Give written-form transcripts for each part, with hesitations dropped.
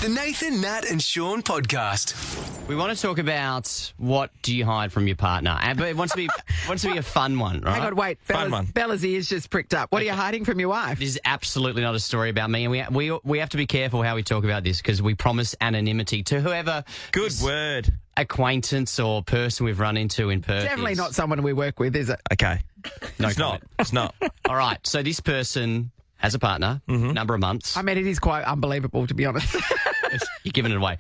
The Nathan, Nat and Shaun podcast. We want to talk about what do you hide from your partner, but it wants to be a fun one, right? Hang on, wait. Fun one. Bella's ears just pricked up. What are you hiding from your wife? This is absolutely not a story about me, and we have to be careful how we talk about this because we promise anonymity to whoever Good word. acquaintance or person we've run into in Perth. Definitely not someone we work with, is it? Okay. No It's not. comment. It's not. All right, so this person has a partner, number of months. I mean, it is quite unbelievable, to be honest. You're giving it away.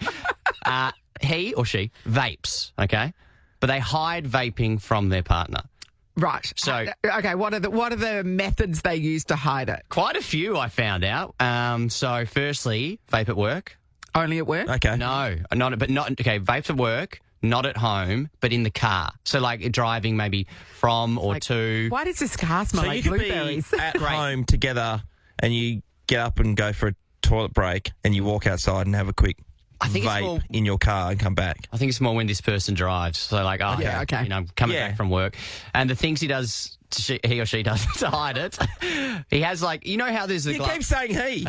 He or she vapes, okay? But they hide vaping from their partner. Right. So- okay, what are the methods they use to hide it? Quite a few, I found out. So firstly, vape at work. Only at work? Okay. No, vape at work, not at home, but in the car. So like driving maybe from or to. Why does this car smell So like you could blueberries? be at home together and you get up and go for a toilet break and you walk outside and have a quick I think it's vape more- in your car and come back. I think it's more when this person drives. So like, Yeah, okay. you know, coming Yeah. back from work, and the things he or she does to hide it. He has like, you know how there's the You keep saying he.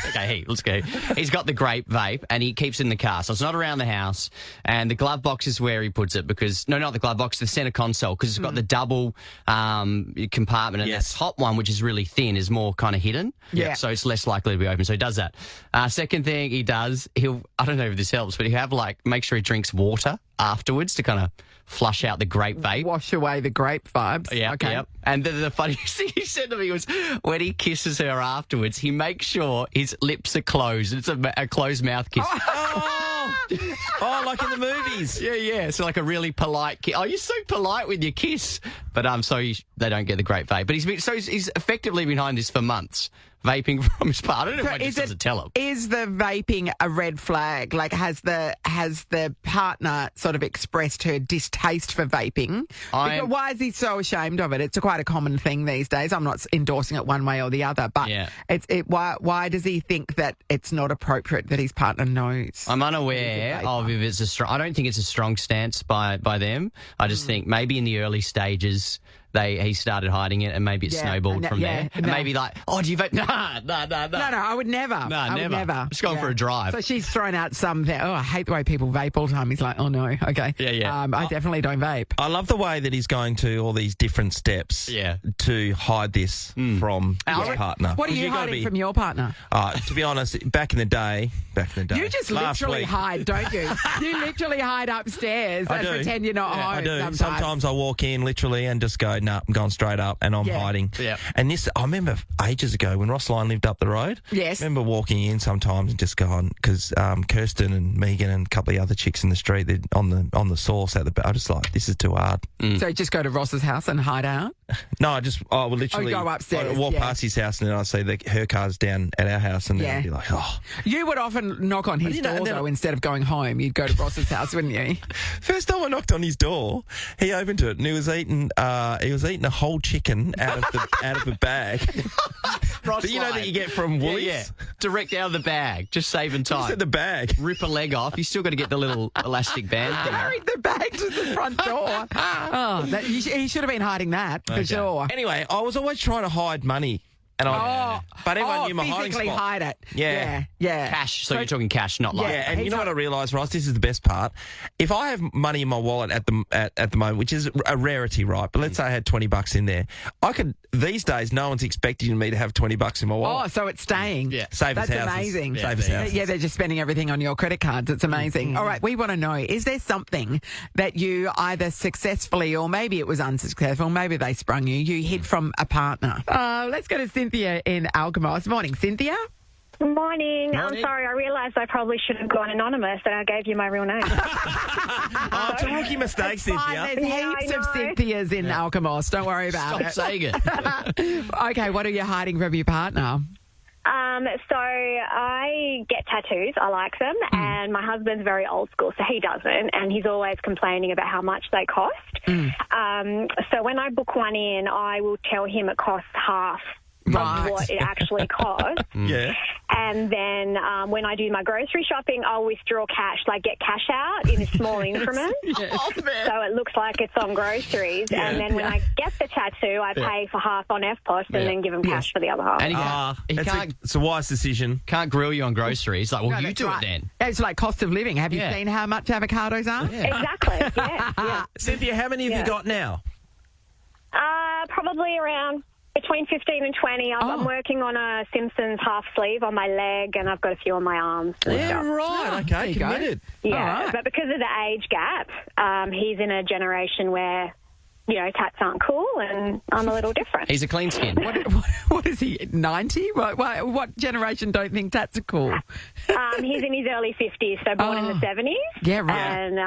Okay, let's go. He's got the grape vape and he keeps it in the car. So it's not around the house. And the glove box is where he puts it not the glove box, the centre console, because it's got the double compartment. And Yes. that top one, which is really thin, is more kind of hidden. Yeah. So it's less likely to be open. So he does that. Second thing he does, I don't know if this helps, but he'll have make sure he drinks water afterwards to kind of flush out the grape vape. Wash away the grape vibes. Yeah, Okay. yep. And the funniest thing he said to me was when he kisses her afterwards, he makes sure his lips are closed. It's a closed mouth kiss. Oh, like in the movies. Yeah. So like a really polite kiss. Oh, you're so polite with your kiss. But they don't get the grape vape. But he's effectively been behind this for months, vaping from his partner. I don't know if he just doesn't tell him. Is the vaping a red flag? Like, has the partner sort of expressed her distaste for vaping? Because why is he so ashamed of it? It's quite a common thing these days. I'm not endorsing it one way or the other, but Yeah. why does he think that it's not appropriate that his partner knows? I'm unaware of if it's a strong. I don't think it's a strong stance by them. I just think maybe in the early stages he started hiding it, and maybe it snowballed from there. And maybe like, oh, do you vote? Nah. No, I would never. I would never. Just going for a drive. So she's thrown out something. Oh, I hate the way people vape all the time. He's like, oh no, okay. Yeah. I definitely don't vape. I love the way that he's going to all these different steps to hide this from his partner. What are you hiding from your partner? To be honest, back in the day. You just last literally week- hide, don't you? You literally hide upstairs I and do. pretend you're not home. I do. Sometimes I walk in literally and just go, nah, I'm going straight up and I'm hiding. Yeah. And I remember ages ago when Ross Lyon lived up the road. Yes. I remember walking in sometimes and just going, because Kirsten and Megan and a couple of other chicks in the street, they're on the sauce at the back. I just like, this is too hard. So just go to Ross's house and hide out? No, I would literally go upstairs, I'd walk past his house and then I'd see her car's down at our house and then I'd be like, oh. You would often knock on his door, though, instead of going home. You'd go to Ross's house, wouldn't you? First time I knocked on his door, he opened it and he was eating a whole chicken out of the bag. But you know that you get from Woolies? Yeah. Direct out of the bag, just saving time. Just at the bag. Rip a leg off. You still got to get the little elastic band thing. Carried the bag to the front door. He should have been hiding that, for sure. Anyway, I was always trying to hide money. But everyone knew my hiding physically spot. hide it. Yeah. Cash. So you're talking cash, not like. Yeah, and you know what I realised, Ross? This is the best part. If I have money in my wallet at the moment, which is a rarity, right? But let's say I had $20 in there, I could. These days, no one's expecting me to have $20 in my wallet. Oh, so it's staying. Yeah. Save That's as houses. amazing. Yeah, save as houses. Yeah, they're just spending everything on your credit cards. It's amazing. All right, we want to know, is there something that you either successfully or maybe it was unsuccessful, maybe they sprung you hid from a partner? Let's go to Cynthia in Alkmaar. Morning, Cynthia. Morning. I'm sorry, I realised I probably should have gone anonymous and I gave you my real name. Oh, it's a rookie mistake, Cynthia. There's Yeah, heaps I of know. Cynthias in Alkmaar. Don't worry about Stop saying it. Okay, what are you hiding from your partner? So I get tattoos. I like them. And my husband's very old school, so he doesn't. And he's always complaining about how much they cost. So when I book one in, I will tell him it costs half Right. of what it actually costs. Yeah. And then when I do my grocery shopping, I'll withdraw cash, like get cash out in small increments. So it looks like it's on groceries. And then when I get the tattoo, I pay for half on FPOS and then give them cash for the other half. And he can't, It's a wise decision. can't grill you on groceries. Like, well, No, you that's do right. it then. It's like cost of living. Have you Yeah. seen how much avocados are? Exactly, yeah. Cynthia, how many have you got now? Probably around between 15 and 20. I'm working on a Simpsons half sleeve on my leg, and I've got a few on my arms. and Yeah, stuff. right. There Okay, you go. committed. Yeah, All right. but because of the age gap, he's in a generation where, tats aren't cool, and I'm a little different. He's a clean skin. What is he, 90? What generation don't think tats are cool? He's in his early 50s, so born in the 70s. Yeah, right. And,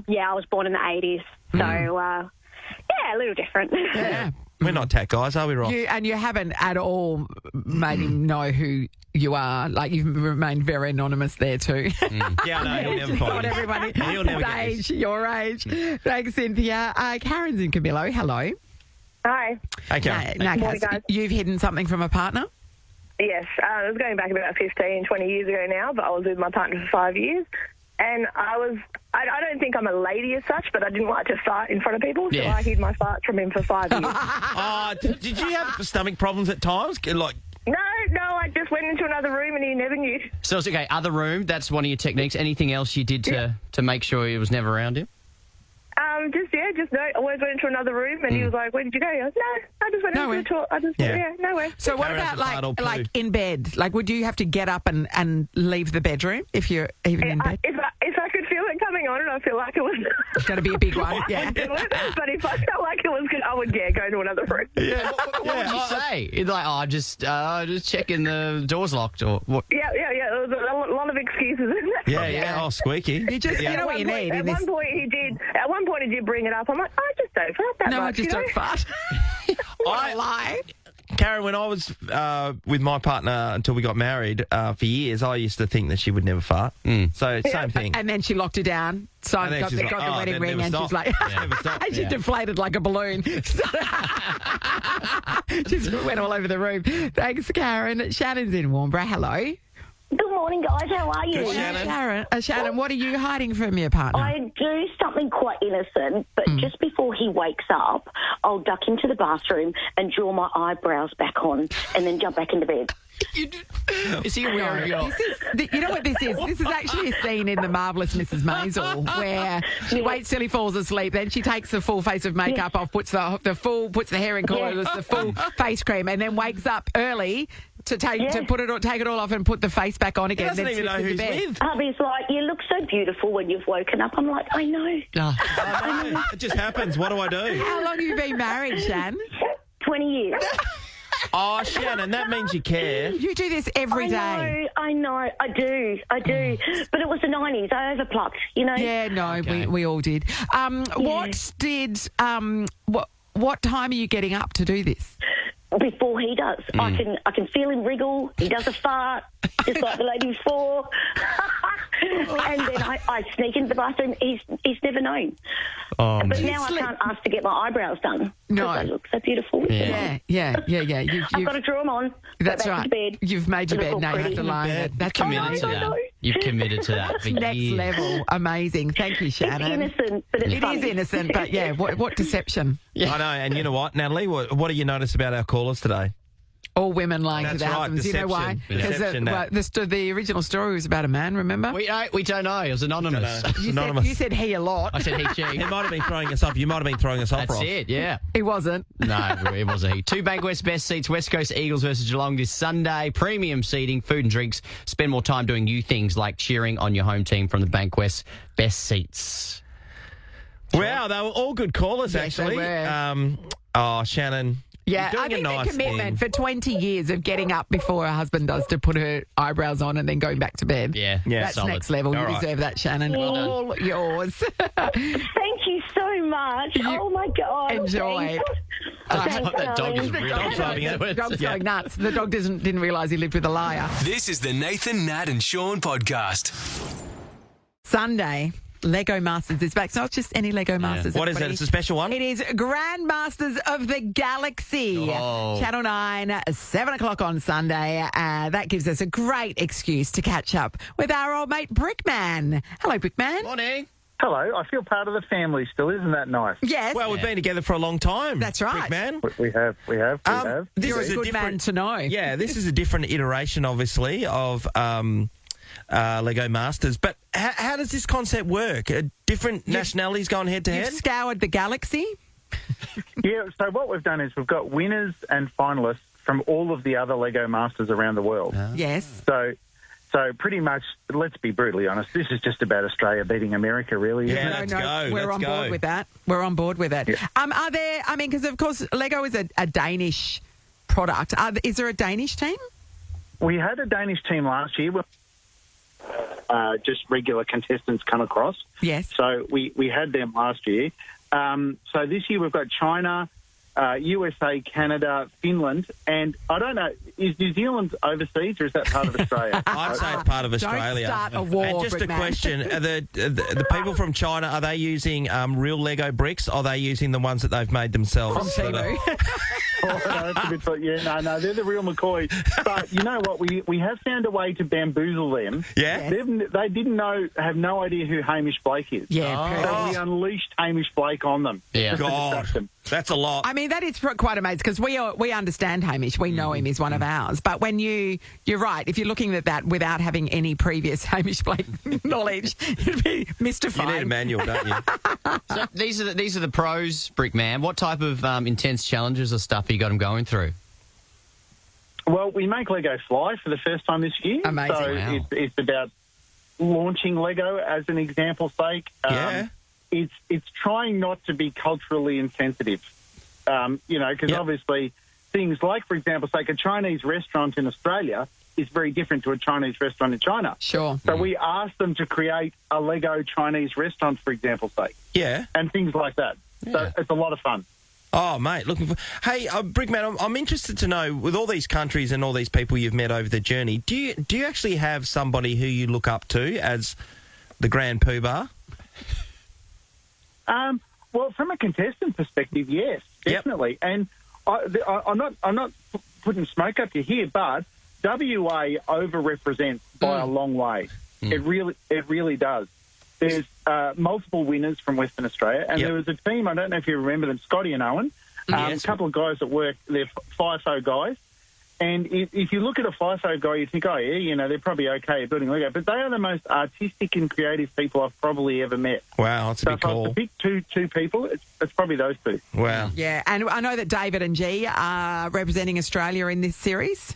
I was born in the 80s. So, a little different. Yeah. We're not tat guys, are we, Rob? You haven't at all made him know who you are. Like, you've remained very anonymous there too. Yeah, no, he'll never Not find it. everybody. He'll never get His this. age, your age. Thanks, Cynthia. Karen's in Camillo. Hello. Hi. Okay. Now, Morning, Kaz, guys. you've hidden something from a partner? Yes, it was going back about 15, 20 years ago now, but I was with my partner for 5 years. And I don't think I'm a lady as such, but I didn't like to fart in front of people, so Yeah. I hid my farts from him for 5 years. Did you have stomach problems at times? Like, No, I just went into another room and he never knew. So it's okay. Other room. That's one of your techniques. Anything else you did to make sure he was never around him? I always went into another room and he was like, "Where did you go?" I was, "No, I just went Nowhere. into the toilet. I just, Yeah. nowhere." So what Karen has about a fart or poo. like in bed? Like, would you have to get up and leave the bedroom if you're even in bed? If I could feel it coming on and I feel like it was... It's going to be a big one. I Yeah. would do it, but if I felt like it was good, I would, go to another room. Yeah. What would you say? You'd like, just checking the door's locked or what? Yeah. There was a lot of excuses. yeah. Oh, squeaky. You just, you know what you need in At this. one point he did bring it up. I'm like, I just don't fart that No, I much. just you know? don't fart. What a lie. Karen, when I was with my partner until we got married for years, I used to think that she would never fart. So same thing. And then she locked her down, And then got she's the like, wedding then ring, never and she's stop. like, Never stop. and she Yeah. deflated like a balloon. Just went all over the room. Thanks, Karen. Shannon's in Warnborough. Hello. Good morning, guys. How are you? Good, Shannon. Shannon, what are you hiding from your partner? I do something quite innocent, but just before he wakes up, I'll duck into the bathroom and draw my eyebrows back on and then jump back into bed. Is he wearing your... You know what this is? This is actually a scene in The Marvellous Mrs. Maisel where she waits till he falls asleep, then she takes the full face of makeup off, puts the hair in colours, the full face cream, and then wakes up early to take it all off and put the face back on He again. doesn't then even know slips who into he's bed. with. Hubby's like, you look so beautiful when you've woken up. I'm like, I know. I know. It just happens. What do I do? How long have you been married, Shan? 20 years. Oh, Shannon, that means you care. You do this every day. I know. I do. But it was the 90s. I overplucked, you know. Yeah, no, Okay. we all did. What time are you getting up to do this? Before he does. I can feel him wriggle. He does a fart, just like the lady before. And then I sneak into the bathroom. He's never known. But now I can't ask to get my eyebrows done. No. Because they look so beautiful. Yeah. I've got to draw them on. That's go back right. to bed. You've made your Look bed. all Now you have pretty. to lie in it. That's committed to I that. know. You've committed to that for next years. level. Amazing. Thank you, It's Shannon. innocent, but it's It funny. is innocent, but yeah, what deception. I know. And you know what, Natalie? What do you notice about our callers today? All women lying to That's their right, husbands. You know why? deception. Deception, Nat. The original story was about a man, remember? We don't know. It was anonymous. You said he a lot. I said he, she. He might have been throwing us off. You might have been throwing us off, That's Rob. it, yeah. He wasn't. No, it wasn't he. 2 Bankwest best seats, West Coast Eagles versus Geelong this Sunday. Premium seating, food and drinks. Spend more time doing you things like cheering on your home team from the Bankwest best seats. Wow, they were all good callers, Yes, they actually. were. Shannon. Yeah, you're I doing think a the nice commitment thing. for 20 years of getting up before her husband does to put her eyebrows on and then going back to bed. Yeah, That's solid. next level. All You right. deserve that, Shannon. Well done. All yours. Thank you so much. Oh, my God. Enjoy. Thanks, That dog is darling. really Dog's loving it. The dog's Yeah. going nuts. The dog didn't realise he lived with a liar. This is the Nathan, Nat and Shaun podcast. Sunday, Lego Masters is back. It's not just any Lego Masters. What is it? everybody. It's a special one? It is Grand Masters of the Galaxy. Oh. Channel 9, 7 o'clock on Sunday. That gives us a great excuse to catch up with our old mate Brickman. Hello, Brickman. Morning. Hello, I feel part of the family still. Isn't that nice? Yes. Well, we've been together for a long time. That's right. Man. We have. This You're a is good man different. to know. Yeah, this is a different iteration, obviously, of Lego Masters. But how does this concept work? Different nationalities going head to You've head? scoured the galaxy. Yeah, so what we've done is we've got winners and finalists from all of the other Lego Masters around the world. Yes. So pretty much, let's be brutally honest, this is just about Australia beating America, really. Yeah, isn't it? let's go. We're Let's on go. board with that. We're on board with it. Yeah. Are there, I mean, because of course Lego is a Danish product. Is there a Danish team? We had a Danish team last year. Just regular contestants come across. Yes. So we had them last year. So this year we've got China, USA, Canada, Finland, and I don't know, is New Zealand overseas or is that part of Australia? I'd say it's part of Australia. Don't start a war, And just a Brickman. question: are the people from China, are they using real Lego bricks? Or are they using the ones that they've made themselves? From Temu. Oh, no, that's a bit, no, they're the real McCoy. But you know what? We have found a way to bamboozle them. Yeah? They didn't have no idea who Hamish Blake is. Yeah. So we unleashed Hamish Blake on them. Yeah. Just to God, distract them. that's a lot. I mean, that is quite amazing because we understand Hamish. We know him. He's one of ours. But when you're right, if you're looking at that without having any previous Hamish Blake knowledge, it'd be You mystified. need a manual, don't you? So these are the pros, Brickman. What type of intense challenges or stuff have you got them going through? Well, we make Lego fly for the first time this year. Amazing. So Wow. it's about launching Lego as an example's sake. Yeah. It's trying not to be culturally insensitive, because obviously things like, for example, say a Chinese restaurant in Australia is very different to a Chinese restaurant in China. Sure. So we asked them to create a Lego Chinese restaurant, for example's sake, Yeah. and things like that. So it's a lot of fun. Oh, mate, looking for... Hey, Brickman, I'm interested to know, with all these countries and all these people you've met over the journey, do you actually have somebody who you look up to as the grand poobah? Well, from a contestant perspective, yes, definitely. And I'm not putting smoke up your here, but WA overrepresents by a long way. It really does. There's multiple winners from Western Australia, and there was a team, I don't know if you remember them, Scotty and Owen, a couple of guys that work, they're FIFO guys, and if you look at a FIFO guy, you think, oh, yeah, they're probably okay at building Lego, but they are the most artistic and creative people I've probably ever met. Wow, that's a So big if I was call. to pick two people, it's probably those two. Wow. Yeah, and I know that David and G are representing Australia in this series.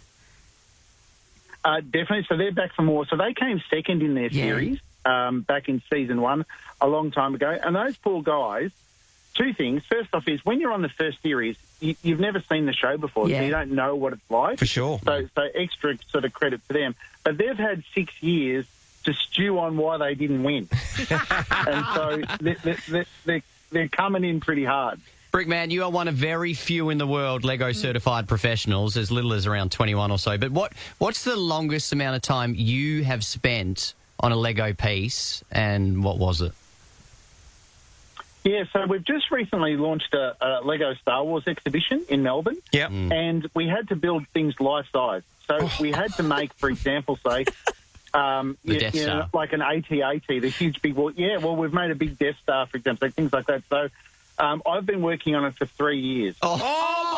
Definitely. So they're back for more. So they came second in their series back in season 1 a long time ago. And those poor guys, two things. First off is when you're on the first series, you've never seen the show before, so you don't know what it's like. For sure. So extra sort of credit to them. But they've had 6 years to stew on why they didn't win. And so they're coming in pretty hard. Brickman, you are one of very few in the world Lego certified professionals, as little as around 21 or so. But what's the longest amount of time you have spent on a Lego piece, and what was it? Yeah, so we've just recently launched a Lego Star Wars exhibition in Melbourne. Yep. And we had to build things life-size. So we had to make, for example, say, Death Star. like an AT-AT, the huge big wall. Yeah, well, we've made a big Death Star, for example, things like that. So I've been working on it for 3 years. Oh, So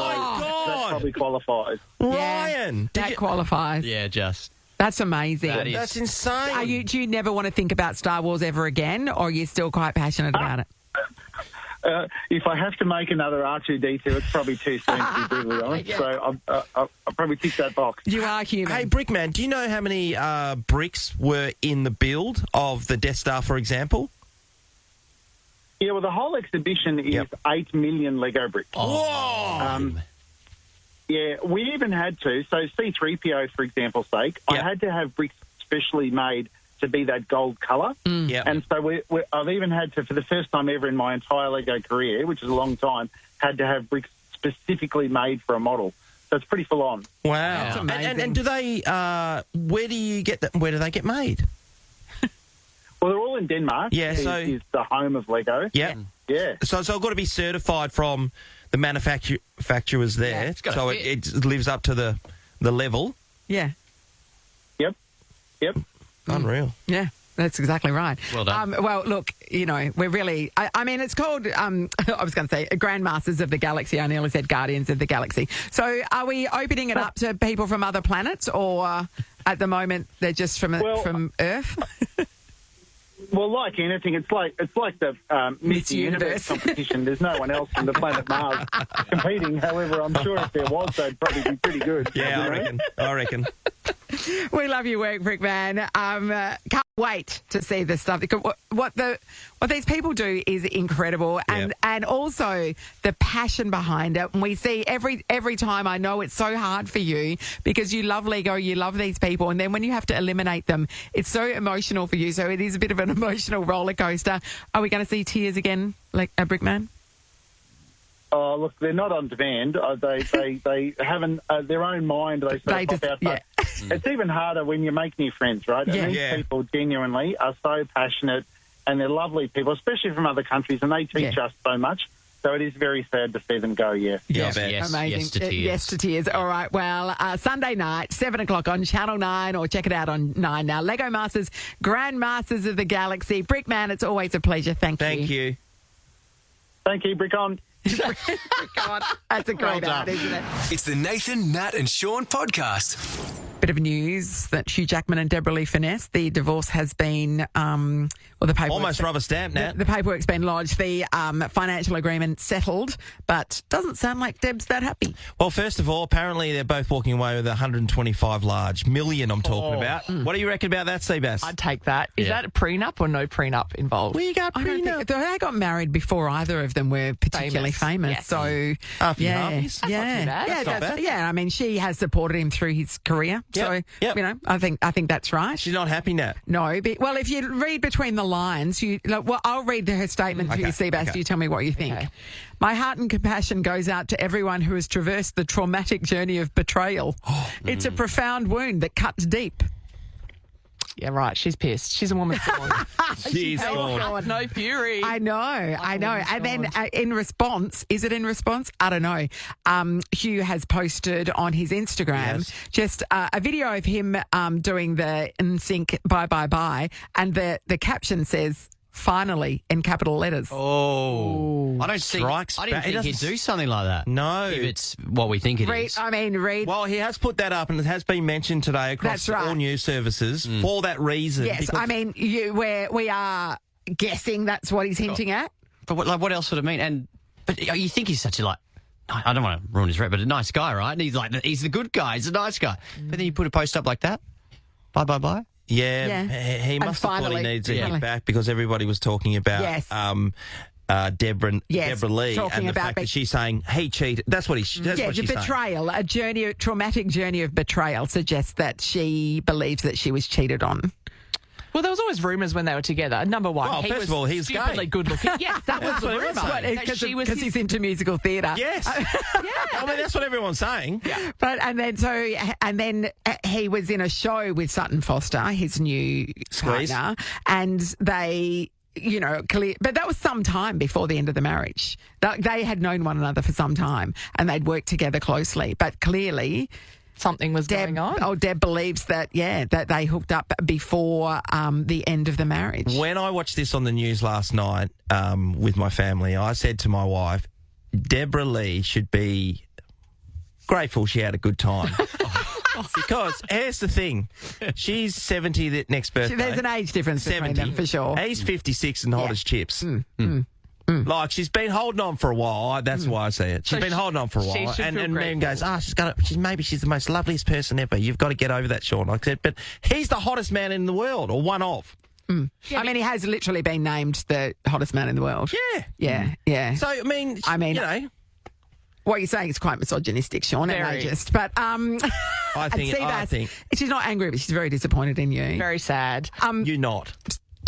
my that God. probably qualifies. Ryan. That qualifies. Yeah, just. That's amazing. That is. That's insane. Do you never want to think about Star Wars ever again, or are you still quite passionate about it? If I have to make another R2-D2, it's probably too soon, to be brutally honest. So I'll probably tick that box. You are human. Hey, Brickman, do you know how many bricks were in the build of the Death Star, for example? Yeah, well, the whole exhibition is 8 million Lego bricks. Whoa! Yeah, we even had to. So C-3PO, for example's sake, I had to have bricks specially made to be that gold colour. Yep. And so I've even had to, for the first time ever in my entire Lego career, which is a long time, had to have bricks specifically made for a model. So it's pretty full on. Wow. That's amazing. And do they, where do you get that? Where do they get made? Well, they're all in Denmark. Yeah, so is the home of Lego. Yeah. Yeah. So it's all got to be certified from the manufacturers there, Yeah, it's gotta so fit. it lives up to the level. Yeah. Yep. Unreal. Yeah. That's exactly right. Well done. Well, look, we're really... I mean, it's called, I was going to say, Grandmasters of the Galaxy. I nearly said Guardians of the Galaxy. So are we opening it up to people from other planets, or at the moment they're just from Earth? Well, like anything, it's like the Miss Universe competition. There's no one else from the planet Mars competing. However, I'm sure if there was, they'd probably be pretty good. Yeah, I reckon. We love your work, Brickman. Can't wait to see this stuff. What these people do is incredible, and also the passion behind it. And we see every time. I know it's so hard for you because you love Lego, you love these people, and then when you have to eliminate them, it's so emotional for you. So it is a bit of an emotional roller coaster. Are we going to see tears again, like a Brickman? Oh, look, they're not on demand. They haven't their own mind. They sort of pop out. But it's even harder when you make new friends, right? And these people genuinely are so passionate, and they're lovely people, especially from other countries, and they teach us so much. So it is very sad to see them go, Yes, amazing. yes to tears. Yes to tears. All right, well, Sunday night, 7 o'clock on Channel 9, or check it out on 9 now. Lego Masters, Grandmasters of the Galaxy. Brickman, it's always a pleasure. Thank you. Thank you, Brick on. God, that's a great ad, isn't it? It's the Nathan, Nat and Shaun podcast. Bit of news that Hugh Jackman and Deborah Lee Finesse, the divorce has been, the paperwork... Almost rubber stamp, Nat. The paperwork's been lodged, the financial agreement settled, but doesn't sound like Deb's that happy. Well, first of all, apparently they're both walking away with 125 million I'm talking about. What do you reckon about that, Seabass? I'd take that. Is that a prenup or no prenup involved? We got I don't think they got married before either of them were particularly famous. Yes. So Half-and-halfies. That's not too bad. not bad. Yeah, I mean, she has supported him through his career. So, I think that's right. She's not happy, Nat. No, but, well, if you read between the lines, I'll read her statement to you, Seabass. You tell me what you think. Okay. My heart and compassion goes out to everyone who has traversed the traumatic journey of betrayal. It's a profound wound that cuts deep. Yeah, right. She's pissed. She's a woman scorned. She's gone. No fury. I know. And then in response, is it in response? I don't know. Hugh has posted on his Instagram just a video of him doing the NSYNC Bye Bye Bye, and the caption says, "Finally," in capital letters. Oh, I don't see. I didn't think he'd do something like that. No. If it's what we think it is. Read. Well, he has put that up, and it has been mentioned today across all news services for that reason. Yes, I mean, we are guessing that's what he's hinting at. But what else would it mean? But you think he's such a I don't want to ruin his rep, but a nice guy, right? And he's the good guy. He's a nice guy. But then you put a post up like that. Bye bye bye. Yeah, he must have thought he needs to get back because everybody was talking about Deborah Lee and the fact that she's saying he cheated. That's what she's saying. The betrayal, a traumatic journey of betrayal suggests that she believes that she was cheated on. Well, there was always rumours when they were together. Number one, well, first of all, he's stupidly gay. good looking. Yes, that was the rumour. Because he's into musical theatre. Yes. I mean, that's what everyone's saying. Yeah. But and then he was in a show with Sutton Foster, his new partner, and they. But that was some time before the end of the marriage. They had known one another for some time and they'd worked together closely. But clearly, something was going on. Deb believes that they hooked up before the end of the marriage. When I watched this on the news last night with my family, I said to my wife, Deborah Lee should be grateful she had a good time. Because here's the thing, she's 70 next birthday. There's an age difference between them for sure. He's 56 and hot as chips. Like she's been holding on for a while. That's why I say it. She's been holding on for a while, and man goes, maybe she's the most loveliest person ever. You've got to get over that, Shaun. Like I said, but he's the hottest man in the world, or one of. I mean, he has literally been named the hottest man in the world. Yeah. So I mean, what you're saying is quite misogynistic, Shaun, and ageist. But I think she's not angry, but she's very disappointed in you. Very sad. You're not.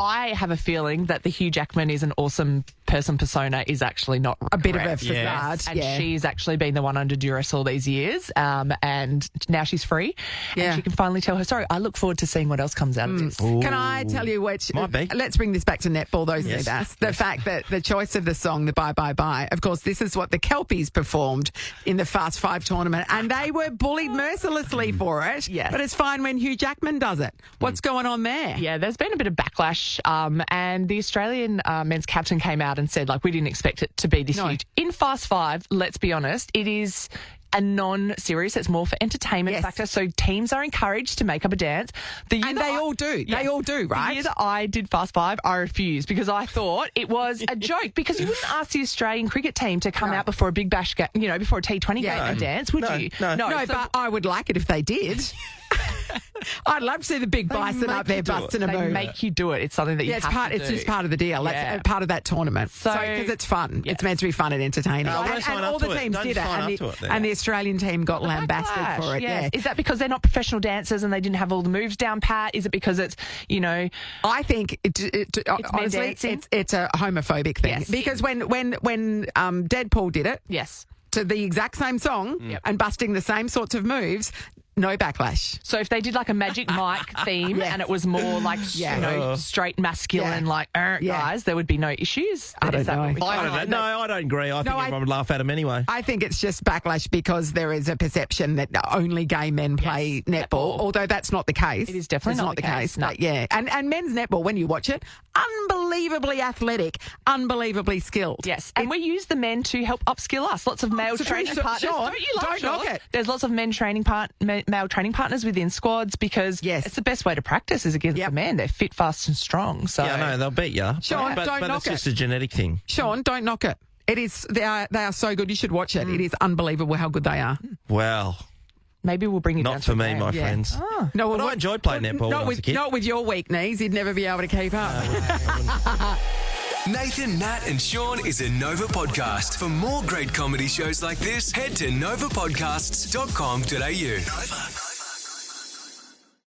I have a feeling that the Hugh Jackman is an awesome person persona is actually not A bit of a correct. facade. And yeah. she's actually been the one under duress all these years, and now she's free, Yeah. and she can finally tell her story. I look forward to seeing what else comes out of this. Can I tell you which? Might be. Let's bring this back to netball, though, Yes. Sebas. The fact that the choice of the song, the Bye Bye Bye, of course, this is what the Kelpies performed in the Fast Five tournament, and they were bullied mercilessly for it. Yes. But it's fine when Hugh Jackman does it. What's going on there? Yeah, there's been a bit of backlash, and the Australian men's captain came out and said, like, we didn't expect it to be this No. huge. In Fast Five, let's be honest, it is a non-serious. It's more for entertainment Yes. factor. So teams are encouraged to make up a dance. And they all do. They all do, right? The year that I did Fast Five, I refused because I thought it was a joke. Because you wouldn't ask the Australian cricket team to come out before a big bash game, before a T20 game and dance, would you? No. No, so but I would like it if they did. I'd love to see the big bison up there busting a they move. make you do it. It's something that you Yeah, it's have part. to It's do. just part of the deal. Yeah. That's part of that tournament. So- Because it's fun. Yes. It's meant to be fun and entertaining. No, don't and sign up all to the it. teams Don't did it, sign and up to it then. the Australian team got lambasted Backlash, for it. yes. Yeah. Is that because they're not professional dancers and they didn't have all the moves down pat? Is it because it's, I think honestly, dancing? it's a homophobic thing. Yes. Because when Deadpool did it yes. to the exact same song and busting the same sorts of moves, no backlash. So if they did like a Magic Mike theme Yes. and it was more like, straight masculine, guys, there would be no issues. I don't know. I don't agree. I think I- everyone would laugh at him anyway. I think it's just backlash because there is a perception that only gay men play netball, although that's not the case. It is definitely It's not the case, no. But yeah, and men's netball, when you watch it, unbelievably athletic, unbelievably skilled. Yes, and we use the men to help upskill us. Lots of male so training Sean, partners. don't knock it. There's lots of male training partners within squads because it's the best way to practice is against the men. They're fit, fast, and strong. So Yeah, I know, they'll beat you. Sean, but don't knock it's just a genetic thing. Sean, don't knock it. It is. They are so good. You should watch it. It is unbelievable how good they are. Well, maybe we'll bring you down not to for a me, game. my friends. No, But I enjoyed playing netball when I was a kid. Not with your weak knees. You'd never be able to keep up. Nathan, Nat, and Sean is a Nova podcast. For more great comedy shows like this, head to novapodcasts.com.au. Nova.